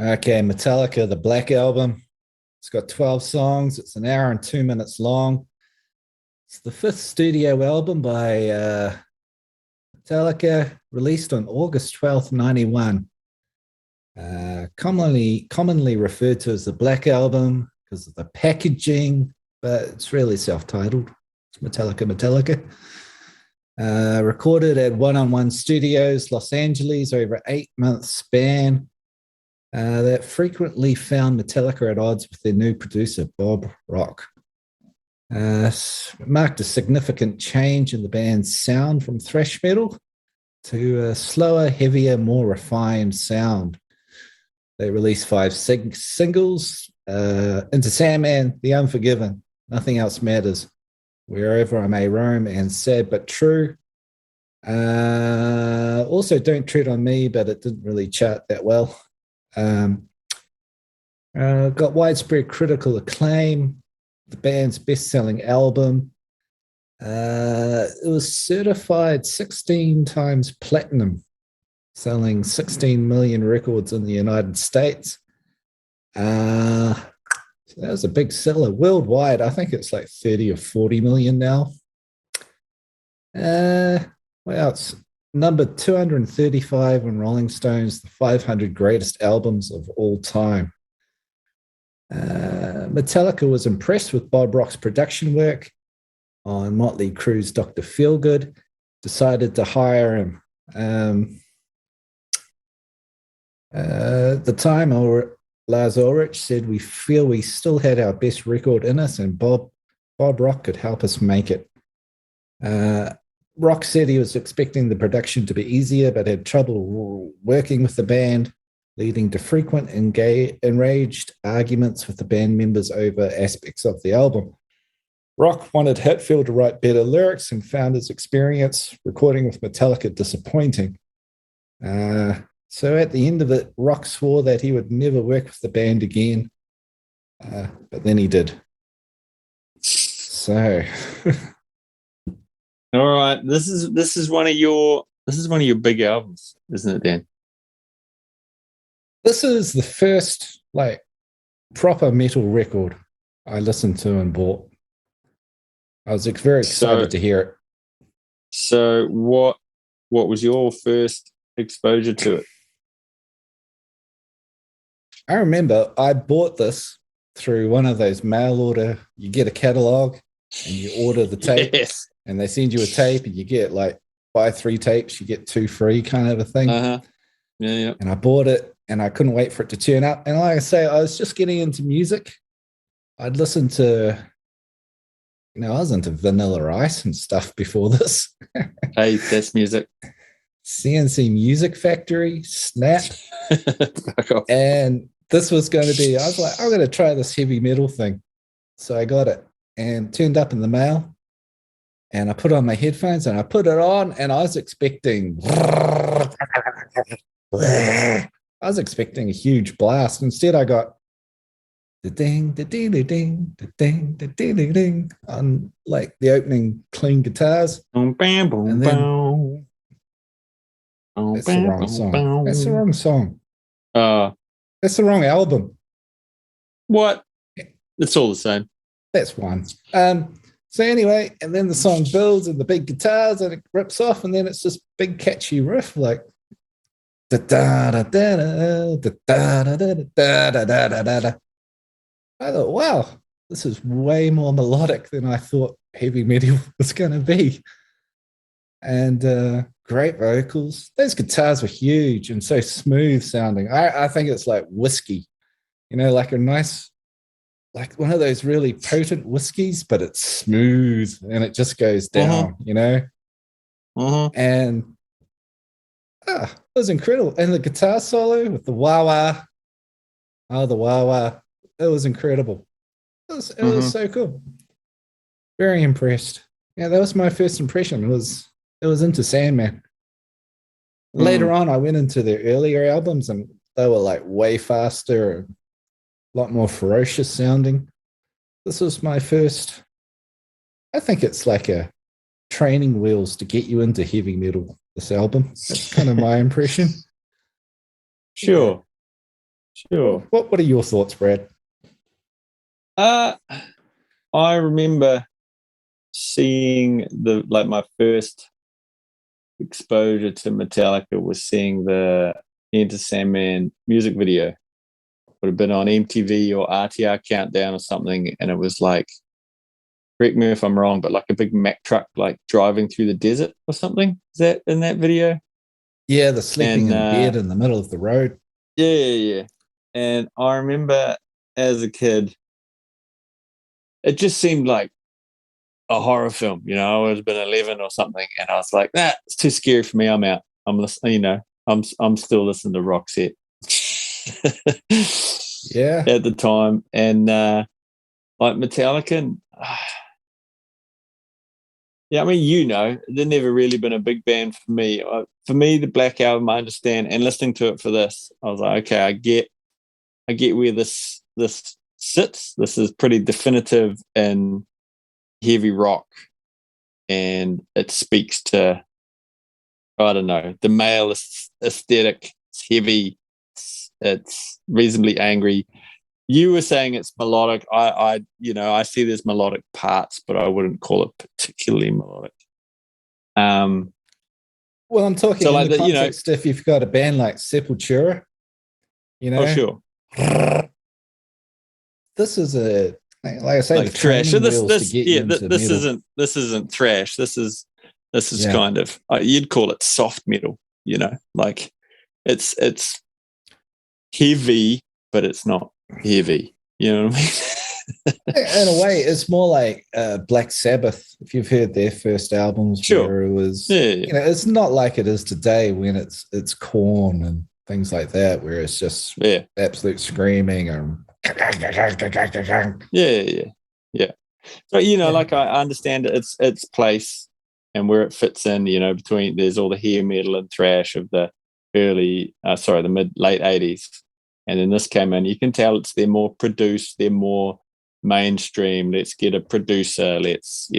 Okay, Metallica, the Black Album. It's got 12 songs. It's an hour and 2 minutes long. It's the fifth studio album by Metallica, released on August 12th, 91. Commonly referred to as the Black Album because of the packaging, but it's really self-titled. It's Metallica. Recorded at One-on-One Studios, Los Angeles, over an 8-month span. That frequently found Metallica at odds with their new producer, Bob Rock. Marked a significant change in the band's sound from thrash metal to a slower, heavier, more refined sound. They released 5 singles, Into Sandman, The Unforgiven, Nothing Else Matters, Wherever I May Roam, and Sad But True. Also Don't Tread on Me, but it didn't really chart that well. Got widespread critical acclaim, the band's best-selling album. It was certified 16 times platinum, selling 16 million records in the United States. So that was a big seller worldwide. I think it's like 30 or 40 million now. Well, it's number 235 on Rolling Stone's The 500 Greatest Albums of All Time. Metallica was impressed with Bob Rock's production work on Motley Crue's Dr. Feelgood, decided to hire him. At the time, Lars Ulrich said, "We feel we still had our best record in us, and Bob Rock could help us make it." Rock said he was expecting the production to be easier, but had trouble working with the band, leading to frequent enraged arguments with the band members over aspects of the album. Rock wanted Hetfield to write better lyrics and found his experience recording with Metallica disappointing. So at the end of it, Rock swore that he would never work with the band again, but then he did. So, all right, this is one of your big albums, isn't it, Dan? This is the first like proper metal record I listened to and bought. I was very excited to hear it. So, what was your first exposure to it? I remember I bought this through one of those mail order. You get a catalog and you order the tape, Yes. And they send you a tape, and you get like buy 3 tapes, you get 2 free, kind of a thing. Yeah. And I bought it, and I couldn't wait for it to turn up. And like I say, I was just getting into music. I'd listened to, I was into Vanilla Ice and stuff before this. Hey, that's music. CNC Music Factory, Snap. Fuck off. And this was going to be, I was like, I'm going to try this heavy metal thing. So I got it and turned up in the mail. And I put on my headphones and I put it on, and I was expecting a huge blast. Instead, I got the ding, the ding, the ding, the ding, the ding, the ding on like the opening clean guitars. And then, that's the wrong song. That's the wrong song. That's the wrong album. What? It's all the same. That's one. So anyway, and then the song builds and the big guitars and it rips off, and then it's this big catchy riff like da da da da da da da da da da da da da. I thought, wow, this is way more melodic than I thought heavy metal was going to be. And great vocals. Those guitars were huge and so smooth sounding. I think it's like whiskey, like a nice, like one of those really potent whiskeys, but it's smooth and it just goes down, And it was incredible. And the guitar solo with the wah-wah, the wah-wah, it was incredible. It was so cool. Very impressed. Yeah, that was my first impression. It was Into Sandman. Later on, I went into their earlier albums, and they were like way faster and a lot more ferocious sounding. This was my first. I think it's like a training wheels to get you into heavy metal, this album. That's kind of my impression. Sure. Sure. What are your thoughts, Brad? I remember seeing my first exposure to Metallica was seeing the Enter Sandman music video. Would have been on MTV or RTR Countdown or something, and it was like, correct me if I'm wrong, but like a big Mack truck like driving through the desert or something. Is that in that video? Yeah, the sleeping in bed in the middle of the road. Yeah. And I remember as a kid, it just seemed like a horror film. You know, I would have been 11 or something, and I was like, "Nah, it's too scary for me. I'm out. I'm listening. You know, I'm still listening to Roxette." Yeah, at the time, and like Metallica. Yeah, I mean, you know, they've never really been a big band for me. For me, the Black Album, I understand, and listening to it for this, I was like, okay, I get where this sits. This is pretty definitive and heavy rock, and it speaks to, I don't know, the male aesthetic. It's heavy. It's reasonably angry. You were saying it's melodic. I see there's melodic parts, but I wouldn't call it particularly melodic. Well, I'm talking so in like the context if you've got a band like Sepultura, you know. Oh, sure. This is like I say, like the trash. So this this isn't thrash. This is kind of you'd call it soft metal. You know, like it's heavy, but it's not heavy. You know what I mean? In a way, it's more like Black Sabbath. If you've heard their first albums, sure. Where it was, you know, it's not like it is today when it's Korn and things like that, where it's just absolute screaming and yeah. But you know, like I understand its place and where it fits in. You know, between there's all the hair metal and thrash of the the late 80s. And then this came in. You can tell they're more produced, they're more mainstream. Let's get a producer. Let's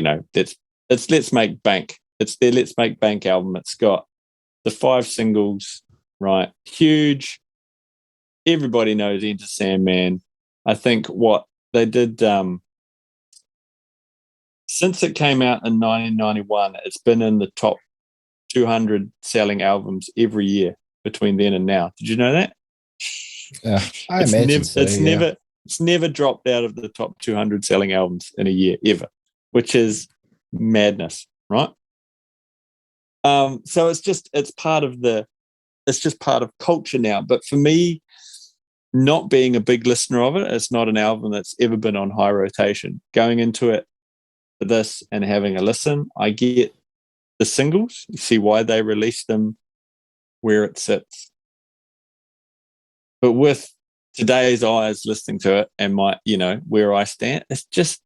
make bank. It's their Let's Make Bank album. It's got the 5 singles, right? Huge. Everybody knows Enter Sandman. I think what they did since it came out in 1991, it's been in the top 200 selling albums every year between then and now. Did you know that? Yeah, I imagine so. It's never dropped out of the top 200 selling albums in a year ever, which is madness, right? So it's part of culture now. But for me, not being a big listener of it, it's not an album that's ever been on high rotation. Going into it for this and having a listen, I get the singles. You see why they released them where it sits. But with today's eyes listening to it and where I stand, it's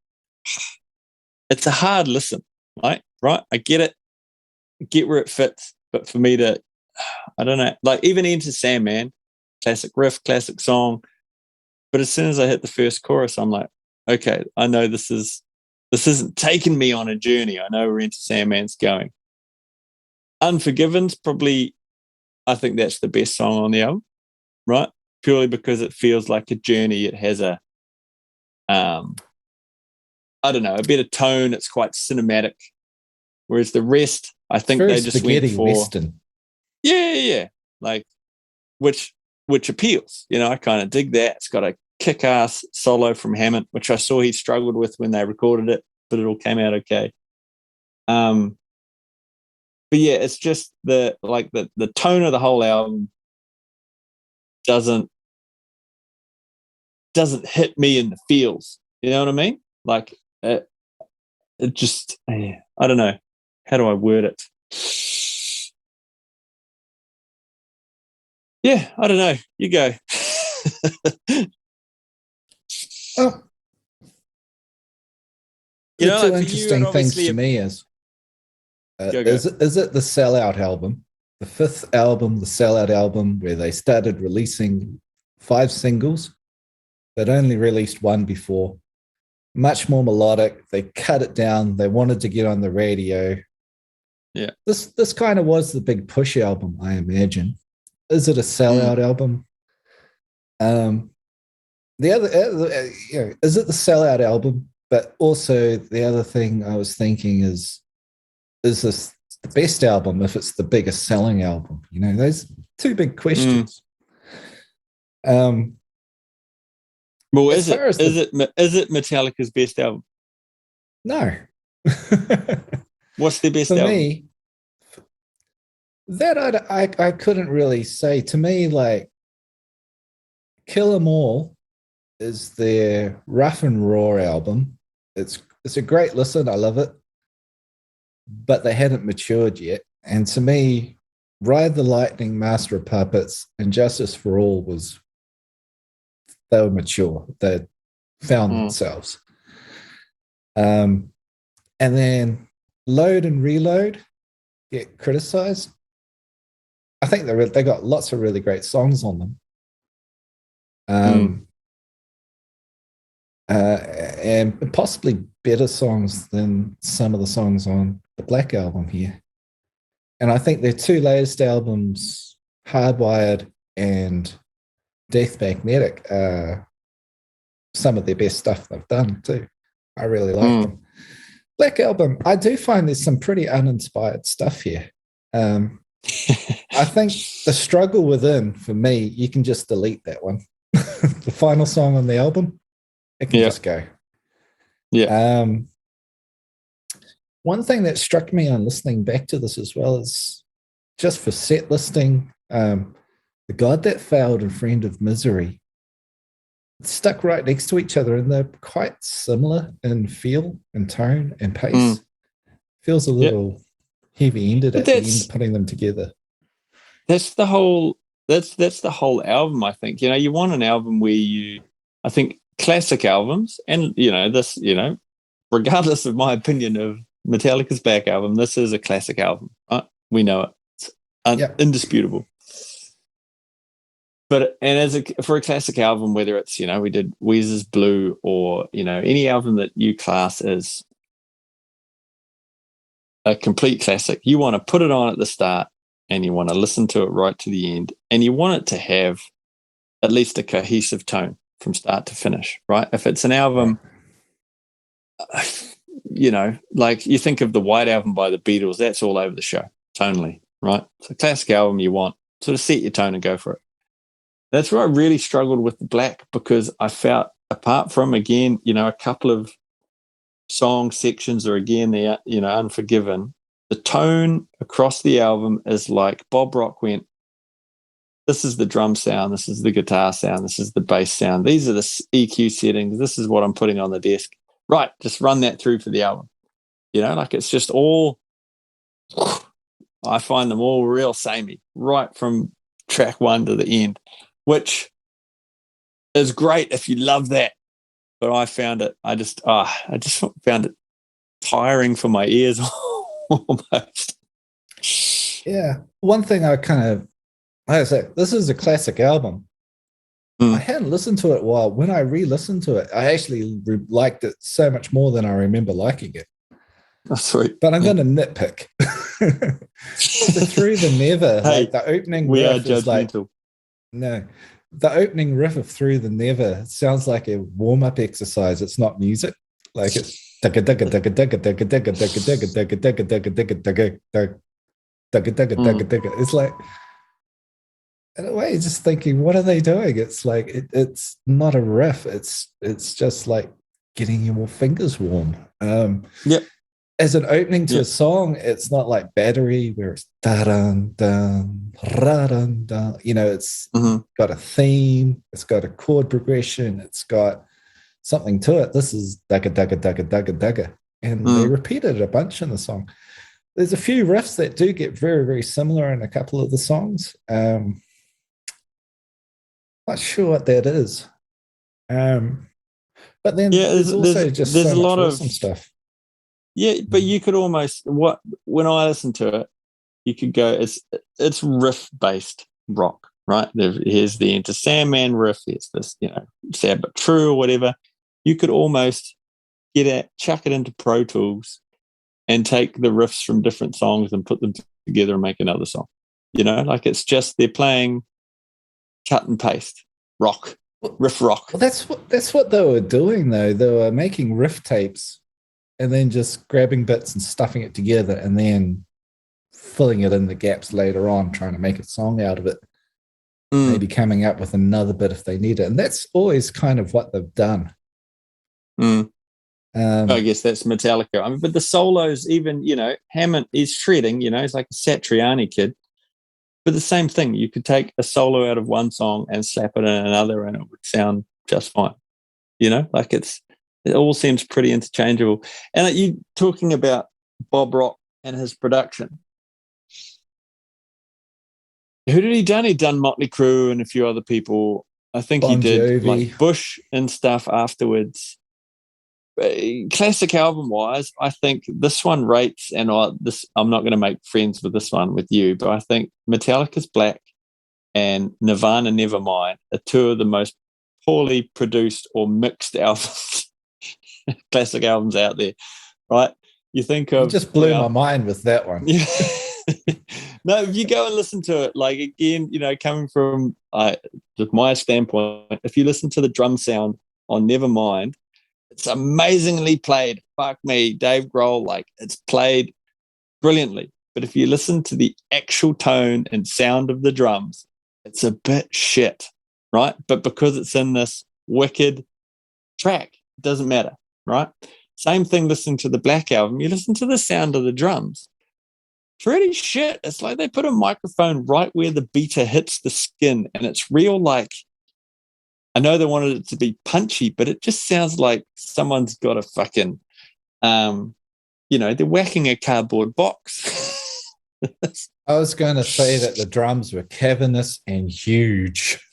a hard listen, right? I get it, get where it fits. But for me to, I don't know, like even Enter Sandman, classic riff, classic song. But as soon as I hit the first chorus, I'm like, okay, I know this isn't taking me on a journey. I know where Enter Sandman's going. Unforgiven's probably, I think that's the best song on the album, right? Purely because it feels like a journey. It has a, I don't know, a better tone. It's quite cinematic. Whereas the rest, I think they just went for Western. Yeah. Like, which appeals. You know, I kind of dig that. It's got a kick-ass solo from Hammond, which I saw he struggled with when they recorded it, but it all came out okay. But yeah, it's just the tone of the whole album doesn't hit me in the feels. You know what I mean? Like it just, I don't know. How do I word it? Yeah, I don't know. You go. Well, the two interesting things to me is it the Sellout album, the 5th album, the Sellout album, where they started releasing 5 singles. They'd only released 1 before. Much more melodic. They cut it down. They wanted to get on the radio. Yeah. This kind of was the big push album, I imagine. Is it a Sellout album? Um, the other, is it the sellout album? But also the other thing I was thinking is this the best album if it's the biggest selling album? Those two big questions. Well, is it Metallica's best album? No. What's their best For album? me, that I couldn't really say. To me, like Kill 'Em All is their rough and raw album. It's a great listen. I love it, but they hadn't matured yet. And to me, Ride the Lightning, Master of Puppets, and Justice for All they were mature. They found themselves. And then Load and Reload get criticized. I think they got lots of really great songs on them. And possibly better songs than some of the songs on the Black Album here. And I think their two latest albums, Hardwired and Death Magnetic, are some of their best stuff they've done too. I really like them. Black Album, I do find there's some pretty uninspired stuff here. I think the Struggle Within, for me, you can just delete that one. The final song on the album, it can just go. Yeah. One thing that struck me on listening back to this as well is just for set listing, The God That Failed and Friend of Misery stuck right next to each other, and they're quite similar in feel and tone and pace. Feels a little heavy-ended at the end, putting them together. That's the whole album, I think. You want an album where I think classic albums, and this, regardless of my opinion of Metallica's Black Album, this is a classic album. Right? We know it. It's indisputable. But for a classic album, whether it's we did Weezer's Blue or any album that you class as a complete classic, you want to put it on at the start and you want to listen to it right to the end, and you want it to have at least a cohesive tone from start to finish, right? If it's an album, like you think of the White Album by the Beatles, that's all over the show tonally, right? It's a classic album, you want sort of set your tone and go for it. That's where I really struggled with the Black, because I felt, apart from, again, a couple of song sections are, again, the Unforgiven, the tone across the album is like Bob Rock went, this is the drum sound, this is the guitar sound, this is the bass sound, these are the EQ settings, this is what I'm putting on the desk. Right, just run that through for the album. Like it's just all, I find them all real samey, right from track one to the end, which is great if you love that. But I found it, I just found it tiring for my ears almost. Yeah. One thing like I say, this is a classic album. I hadn't listened to it a while. When I re-listened to it, I actually liked it so much more than I remember liking it. Oh, sweet. But I'm going to nitpick. Through the Never, hey, the opening we riff are judgmental. The opening riff of Through the Never sounds like a warm-up exercise. It's not music. Like it's it's like, in a way, just thinking, what are they doing? It's like it's not a riff. It's just like getting your fingers warm. As an opening to a song, it's not like Battery where it's da dun dun ra dun dun. It's got a theme. It's got a chord progression. It's got something to it. This is dugga dugga dugga dugga dugga, and they repeated it a bunch in the song. There's a few riffs that do get very, very similar in a couple of the songs. Not sure what that is. But then there's also just a lot of awesome stuff. Yeah, but you could almost, when I listen to it, you could go, it's riff-based rock, right? Here's the Enter Sandman riff, here's this, Sad But True or whatever. You could almost chuck it into Pro Tools and take the riffs from different songs and put them together and make another song. Like it's just, they're playing cut and paste. rock, Well, riff rock. that's what they were doing though. They were making riff tapes and then just grabbing bits and stuffing it together and then filling it in the gaps later on, trying to make a song out of it. Maybe coming up with another bit if they need it. And that's always kind of what they've done. I guess that's Metallica. I mean, but the solos, even, Hammond is shredding, he's like a Satriani kid. But the same thing, you could take a solo out of one song and slap it in another and it would sound just fine. Like it all seems pretty interchangeable. And you talking about Bob Rock and his production. Who did he done? He'd done Motley Crue and a few other people. I think Bon he did Jovi. like Bush and stuff afterwards. Classic album wise, I think this one rates, and I'm not going to make friends with this one with you, but I think Metallica's Black and Nirvana Nevermind are two of the most poorly produced or mixed albums, classic albums out there, right? You think of... You just blew my mind with that one. Yeah. No, if you go and listen to it, like, again, coming from just my standpoint, if you listen to the drum sound on Nevermind, it's amazingly played. Fuck me, Dave Grohl, like, it's played brilliantly. But if you listen to the actual tone and sound of the drums, it's a bit shit, right? But because it's in this wicked track, it doesn't matter, right? Same thing listening to the Black Album. You listen to the sound of the drums, pretty shit. It's like they put a microphone right where the beater hits the skin, and it's real, like, I know they wanted it to be punchy, but it just sounds like someone's got a fucking, they're whacking a cardboard box. I was going to say that the drums were cavernous and huge.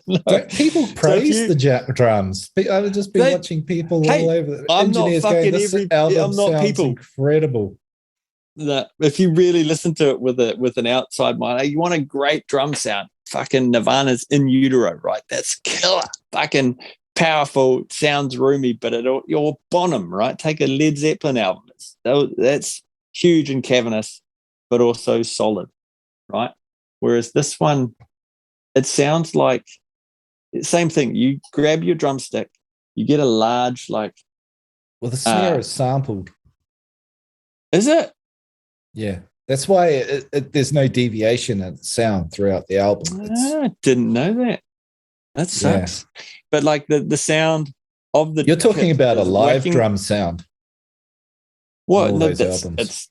No. People praise the drums. I would just be watching people all over. I'm engineers not fucking going, this album I'm not sounds people. Incredible. That if you really listen to it with an outside mind, you want a great drum sound. Fucking Nirvana's In Utero, right? That's killer. Fucking powerful, sounds roomy, but you're Bonham, right? Take a Led Zeppelin album. That's huge and cavernous, but also solid, right? Whereas this one, it sounds like same thing. You grab your drumstick, you get a large, like... Well, the snare is sampled. Is it? Yeah. That's why there's no deviation in sound throughout the album. I didn't know that. That sucks. Yeah. But like the sound of the... You're talking about a live drum sound. What? No, it's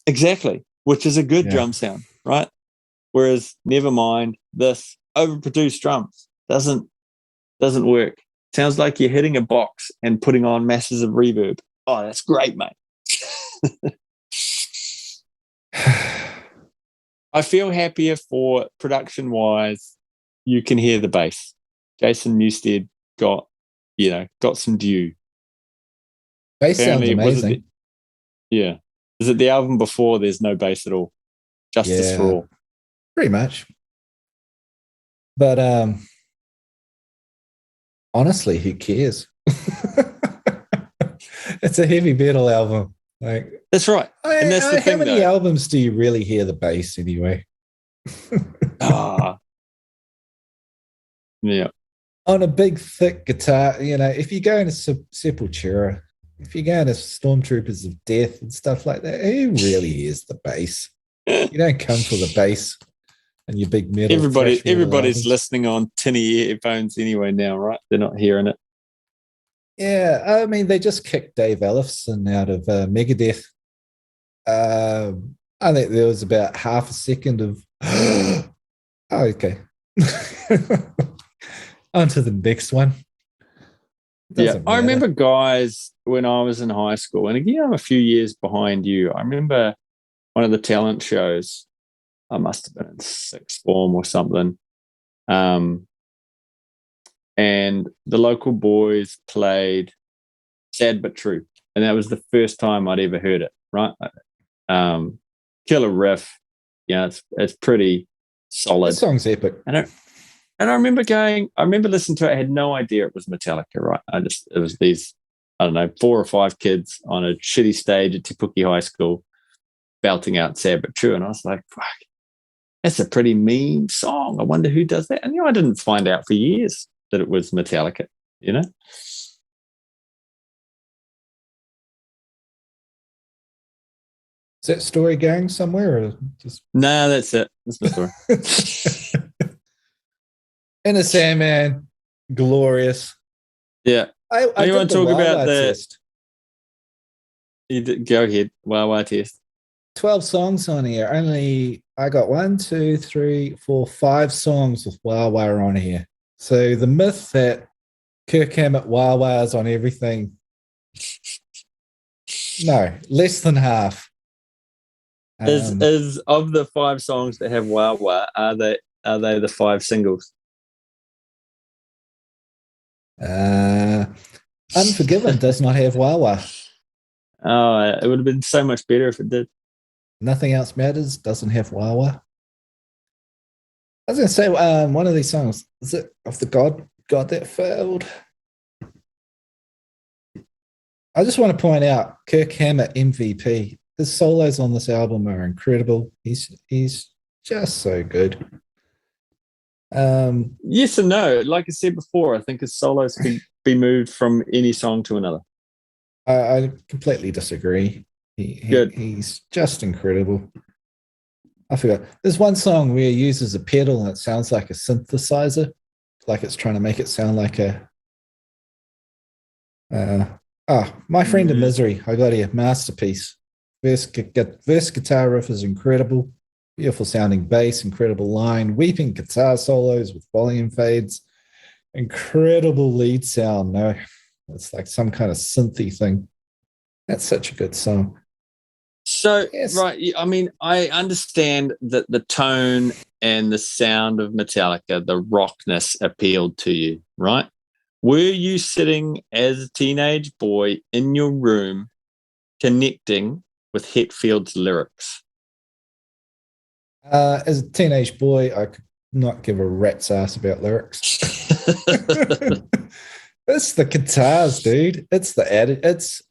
exactly, which is a good drum sound, right? Whereas Nevermind, this overproduced drums doesn't work. Sounds like you're hitting a box and putting on masses of reverb. Oh, that's great, mate. I feel happier for production-wise. You can hear the bass. Jason Newsted got some due. Bass sounds amazing. Is it the album before there's no bass at all? Justice for All. Pretty much. But honestly, who cares? It's a heavy metal album. Like, that's right. And that's the thing, how many albums do you really hear the bass anyway? Yeah. On a big, thick guitar, if you go into Sepultura, if you go into Stormtroopers of Death and stuff like that, who really hears the bass? You don't come for the bass and your big metal. Everybody's listening on tinny earphones anyway now, right? They're not hearing it. Yeah, I mean, they just kicked Dave Ellefson out of Megadeth. I think there was about half a second of, oh, okay. On to the next one. I remember guys when I was in high school, and again, I'm a few years behind you. I remember one of the talent shows. I must have been in sixth form or something. And the local boys played Sad But True. And that was the first time I'd ever heard it, right? Killer riff. It's pretty solid. The song's epic. And I remember listening to it. I had no idea it was Metallica, right? It was these, 4 or 5 kids on a shitty stage at Te Puke High School belting out Sad But True. And I was like, fuck, That's a pretty mean song. I wonder who does that. And I didn't find out for years that it was Metallica. Is that story going somewhere or just No, that's it. That's my story. Inner Sandman, glorious. Yeah. I You did want the to talk about Wah-Wah test. Go ahead. Wah-Wah test. 12 songs on here. I got 1, 2, 3, 4, 5 songs with Wah-Wah on here. So the myth that Kirk Hammett Wah-Wah is on everything, no, less than half. Is of the 5 songs that have Wah-Wah, are they the 5 singles? Unforgiven does not have Wah-Wah. Oh, it would have been so much better if it did. Nothing Else Matters doesn't have Wah-Wah. I was going to say one of these songs, is it of the God That Failed? I just want to point out Kirk Hammett MVP. His solos on this album are incredible. He's just so good. Yes and no. Like I said before, I think his solos can be moved from any song to another. I completely disagree. He's just incredible. I forgot. There's one song where he uses a pedal and it sounds like a synthesizer, like it's trying to make it sound like a. My Friend in Misery. I got here, masterpiece. Verse guitar riff is incredible. Beautiful sounding bass, incredible line, weeping guitar solos with volume fades, incredible lead sound. No, it's like some kind of synthy thing. That's such a good song. So, yes. Right, I mean, I understand that the tone and the sound of Metallica, the rockness appealed to you, right? Were you sitting as a teenage boy in your room connecting with Hetfield's lyrics? As a teenage boy, I could not give a rat's ass about lyrics. It's the guitars, dude. It's the edit. It's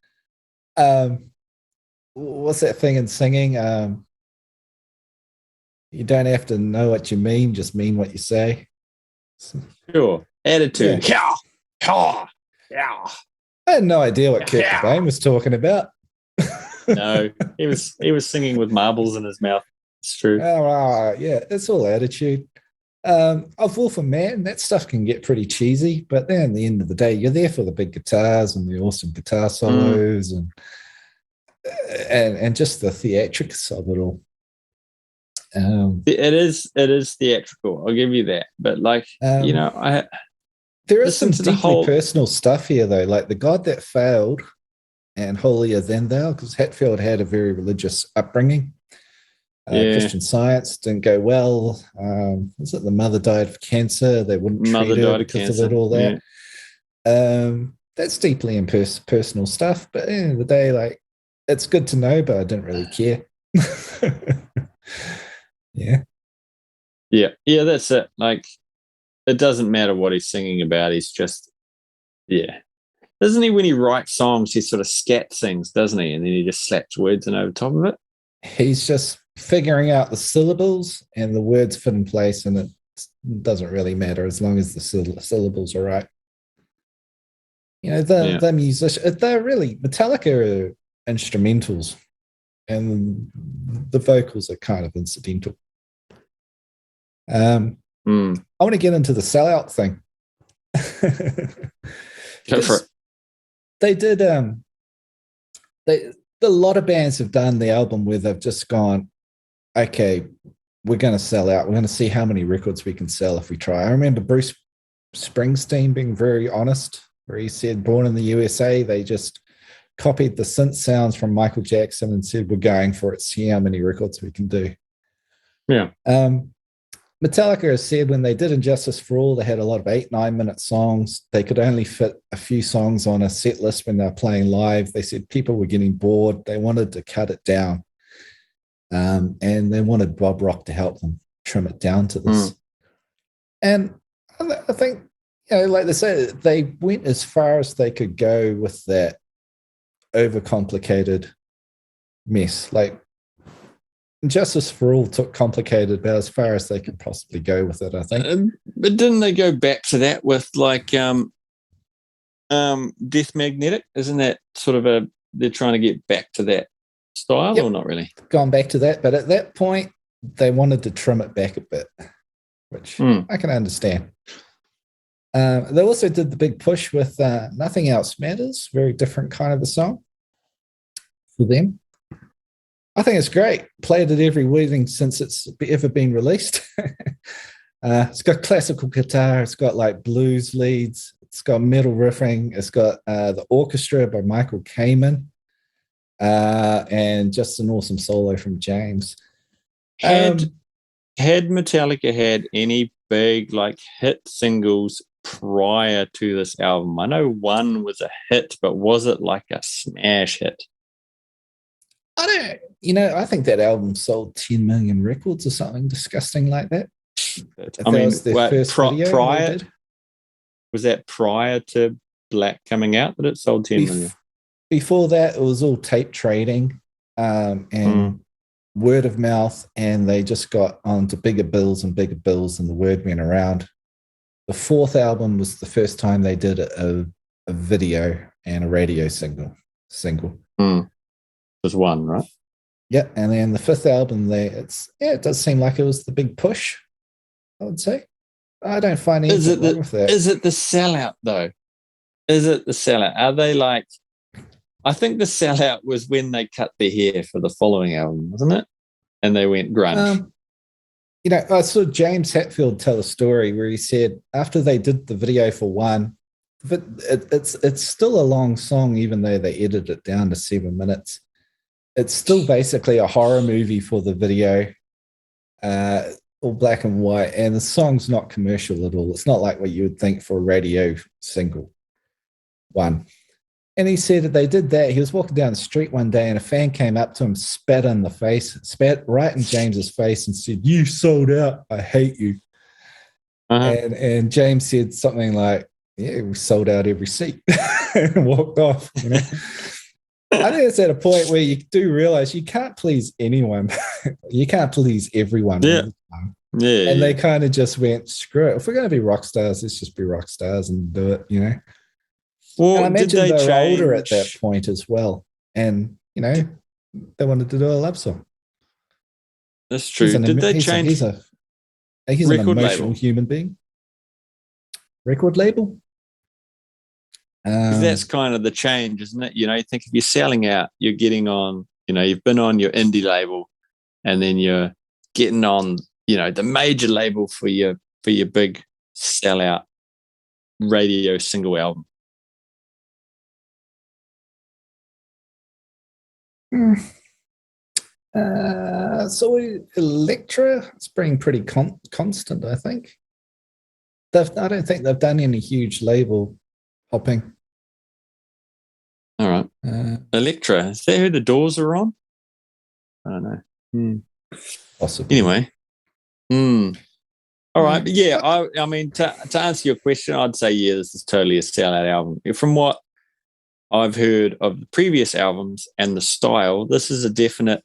what's that thing in singing? You don't have to know what you mean, just mean what you say. Sure. Attitude. Yeah. Yeah. I had no idea what Kurt Cobain was talking about. No, he was singing with marbles in his mouth. It's true. Oh, yeah, it's all attitude. Of Wolf and Man, that stuff can get pretty cheesy, but then at the end of the day, you're there for the big guitars and the awesome guitar solos and just the theatrics of it all. It is theatrical. I'll give you that. But there is some deeply personal stuff here, though, like The God That Failed and Holier Than Thou, because Hetfield had a very religious upbringing. Christian Science didn't go well. Was it the mother died of cancer? They wouldn't treat her because of it, all that. Yeah. That's deeply personal stuff. But at the end of the day, like, it's good to know, but I didn't really care. Yeah. Yeah, that's it. Like, it doesn't matter what he's singing about. He's just, Doesn't he, when he writes songs, he sort of scat sings, doesn't he? And then he just slaps words in over top of it. He's just figuring out the syllables and the words fit in place, and it doesn't really matter as long as the syllables are right. You know, the musicians, they're really, Metallica are instrumentals, and the vocals are kind of incidental. I want to get into the sellout thing. Go for it. They did. A lot of bands have done the album where they've just gone, okay, we're going to sell out. We're going to see how many records we can sell if we try. I remember Bruce Springsteen being very honest, where he said, born in the USA, they just copied the synth sounds from Michael Jackson and said, we're going for it, see how many records we can do. Yeah. Metallica has said when they did Injustice for All, they had a lot of 8-9 minute songs. They could only fit a few songs on a set list when they were playing live. They said people were getting bored. They wanted to cut it down. And they wanted Bob Rock to help them trim it down to this. And I think, like they say, they went as far as they could go with that overcomplicated mess. Like, Justice for All took complicated, but as far as they could possibly go with it, I think. But didn't they go back to that with like Death Magnetic? Isn't that sort of they're trying to get back to that style, or not really? Gone back to that, but at that point they wanted to trim it back a bit, which I can understand. They also did the big push with Nothing Else Matters, very different kind of a song for them. I think it's great. Played it every wedding since it's ever been released. It's got classical guitar. It's got like blues leads. It's got metal riffing. It's got the orchestra by Michael Kamen, and just an awesome solo from James. Had Metallica had any big like hit singles prior to this album? I know one was a hit, but was it like a smash hit? I think that album sold 10 million records or something disgusting like that. I mean, was that prior to Black coming out that it sold 10 million? Before that, it was all tape trading and word of mouth, and they just got onto bigger bills, and the word went around. The fourth album was the first time they did a video and a radio single. Was one, right? Yeah, and then the fifth album, it does seem like it was the big push, I would say. I don't find anything wrong with that. Is it the sellout, though? Is it the sellout? Are they like... I think the sellout was when they cut their hair for the following album, wasn't it? And they went grunge. I saw James Hetfield tell a story where he said after they did the video for one, but it's still a long song, even though they edited it down to 7 minutes. It's still basically a horror movie for the video, all black and white, and the song's not commercial at all. It's not like what you would think for a radio single one. And he said that they did that. He was walking down the street one day and a fan came up to him, spat right in James's face and said, "You sold out. I hate you." And James said something like, "Yeah, we sold out every seat," and walked off. I think it's at a point where you do realize you can't please anyone. You can't please everyone. Yeah. And they kind of just went, screw it. If we're going to be rock stars, let's just be rock stars and do it, Well, and I imagine they were older at that point as well. And, they wanted to do a love song. That's true. Did they change? He's an emotional human being. Record label? That's kind of the change, isn't it? You think if you're selling out, you're getting on, you've been on your indie label and then you're getting on, the major label for your big sellout radio single album. So Elektra, it's been pretty constant, I think. I don't think they've done any huge label hopping. All right. Elektra, is that who the Doors are on? I don't know. Possibly. Anyway. All right. But yeah, I mean, to answer your question, I'd say, yeah, this is totally a sellout album. From what I've heard of the previous albums and the style, this is a definite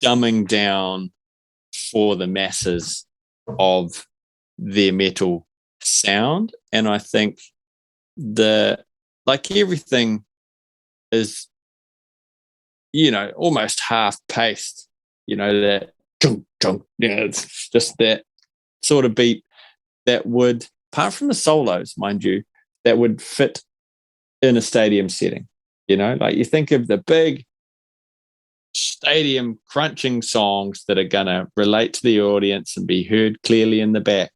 dumbing down for the masses of their metal sound. And I think everything is, almost half-paced, that junk, it's just that sort of beat that would, apart from the solos, mind you, that would fit in a stadium setting. Like you think of the big stadium crunching songs that are going to relate to the audience and be heard clearly in the back.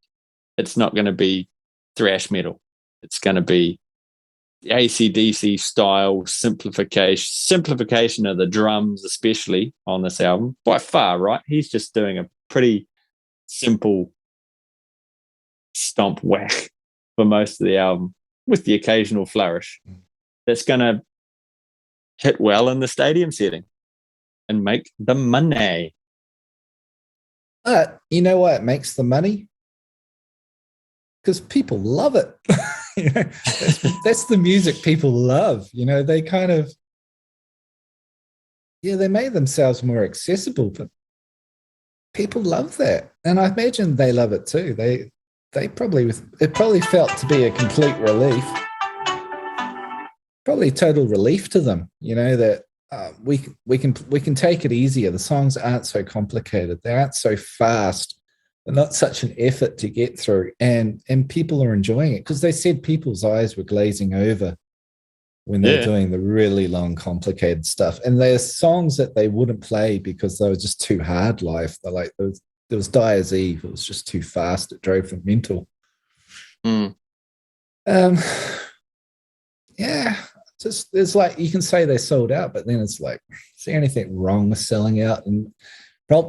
It's not going to be thrash metal. It's going to be the AC/DC style simplification of the drums, especially on this album, by far, right? He's just doing a pretty simple stomp whack for most of the album, with the occasional flourish that's going to hit well in the stadium setting and make the money. You know why it makes the money? Because people love it. That's the music people love. They kind of, they made themselves more accessible, but people love that, and I imagine they love it too. They probably it probably felt to be a complete relief, probably total relief to them. You know that we can take it easier. The songs aren't so complicated. They aren't so fast. They're not such an effort to get through, and people are enjoying it because they said people's eyes were glazing over when they're doing the really long, complicated stuff. And there's songs that they wouldn't play because they were just too hard life. They're like, there was Dyer's Eve. It was just too fast. It drove them mental. Mm. Yeah, just it's like you can say they sold out, but then it's like, is there anything wrong with selling out? And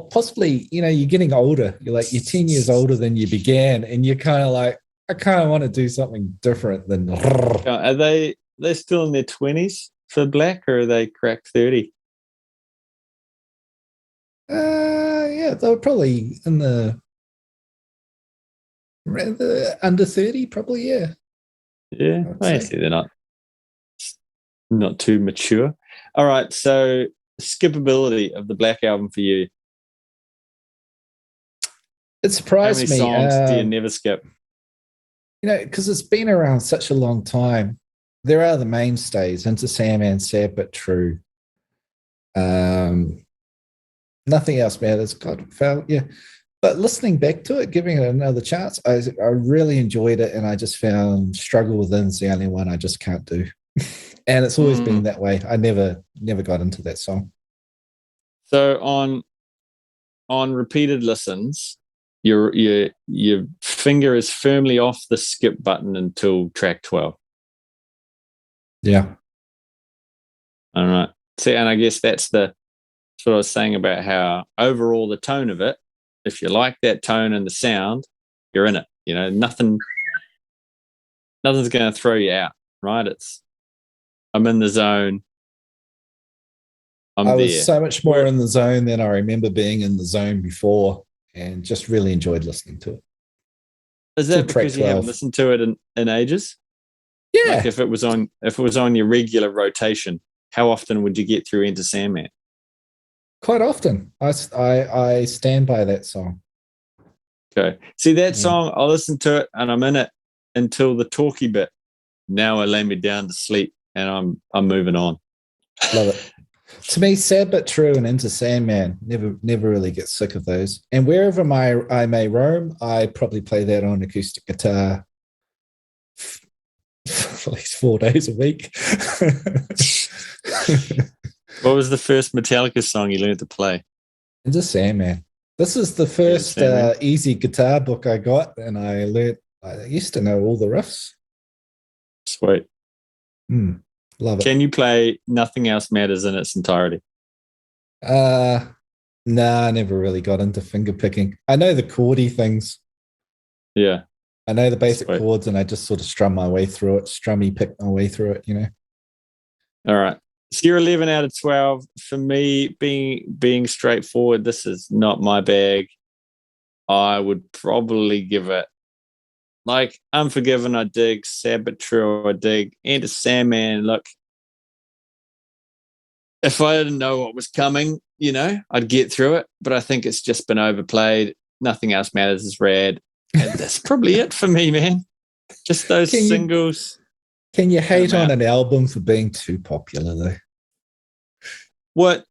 possibly, you know, you're getting older. You're 10 years older than you began, and you're kind of like, I kind of want to do something different than. Are they're still in their 20s for Black, or are they cracked 30? Yeah, they were probably in the under 30, probably, yeah. Yeah, I see they're not too mature. All right, so skippability of the Black album for you. It surprised me. How many songs do you never skip? You know, because it's been around such a long time. There are the mainstays, Into Sandman, Sad But True. Nothing else matters. God, yeah. But listening back to it, giving it another chance, I really enjoyed it, and I just found Struggle Within's the only one I just can't do. And it's always been that way. I never got into that song. So on repeated listens, your finger is firmly off the skip button until track 12. Yeah. All right. See, and I guess that's what I was saying about how overall the tone of it, if you like that tone and the sound, you're in it. You know, nothing's going to throw you out, right? I'm in the zone. I was so much more in the zone than I remember being in the zone before, and just really enjoyed listening to it. Is that because you haven't listened to it in ages? Yeah. Like if it was on your regular rotation, how often would you get through Enter Sandman? Quite often. I stand by that song. Okay. See that song, I'll listen to it and I'm in it until the talky bit. Now I lay me down to sleep and I'm moving on. Love it. To me, Sad But True and Into Sandman, never really get sick of those. And wherever I may roam, I probably play that on acoustic guitar at least 4 days a week. What was the first Metallica song you learned to play? Into Sandman. This is the first easy guitar book I got, and I used to know all the riffs. Sweet. Love it. Can you play Nothing Else Matters in its entirety? Nah, I never really got into finger picking. I know the chordy things. Yeah. I know the basic chords, and I just sort of pick my way through it, you know. All right. So you're 11 out of 12. For me, being straightforward, this is not my bag. I would probably give it like Unforgiven, I dig. Sad But True, I dig. Enter Sandman, look, if I didn't know what was coming, you know, I'd get through it. But I think it's just been overplayed. Nothing Else Matters is rad. And that's probably it for me, man. Just those singles. Can you hate on an album for being too popular, though? What?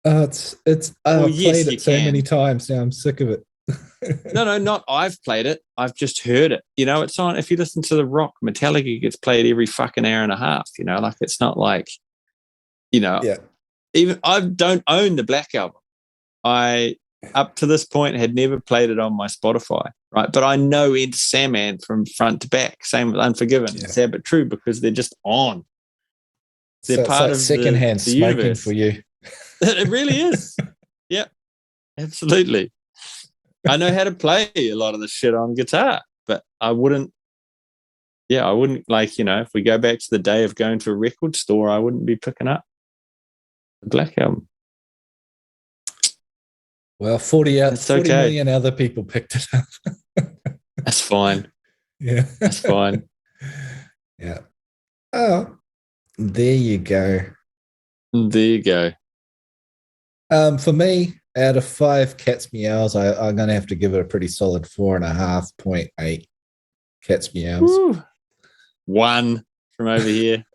I've played it so many times now. I'm sick of it. No, not I've played it. I've just heard it. You know, it's on. If you listen to the rock, Metallica gets played every fucking hour and a half. You know, like it's not like, you know, even I don't own the Black album. I up to this point had never played it on my Spotify, right? But I know Enter Sandman from front to back. Same with Unforgiven, Sad But True, because they're just on. They're part of secondhand the smoking universe. For you. It really is. Yep, absolutely. I know how to play a lot of the shit on guitar, but I wouldn't like, you know, if we go back to the day of going to a record store, I wouldn't be picking up the Black album. Well, 40 million other people picked it up. That's fine. Yeah. That's fine. Yeah. Oh, there you go. There you go. For me, out of 5 cats meows, I'm going to have to give it a pretty solid 4.5.8 cats meows. Woo. 1 from over here.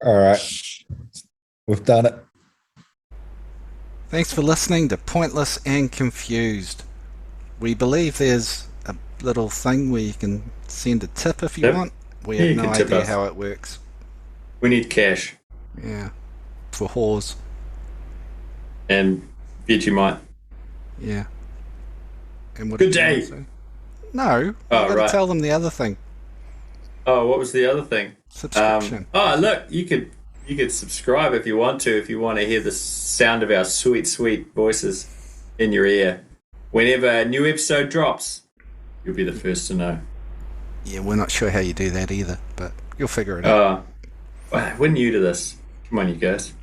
All right. We've done it. Thanks for listening to Pointless and Confused. We believe there's a little thing where you can send a tip if you want. We have no idea how it works. We need cash. Yeah. For whores. And Vegemite. Yeah. And what Good day. No. Oh, I've got to tell them the other thing. Oh, what was the other thing? Subscription. Look, you could subscribe if you want to hear the sound of our sweet, sweet voices in your ear. Whenever a new episode drops, you'll be the first to know. Yeah, we're not sure how you do that either, but you'll figure it out. We're new to this. Come on, you guys.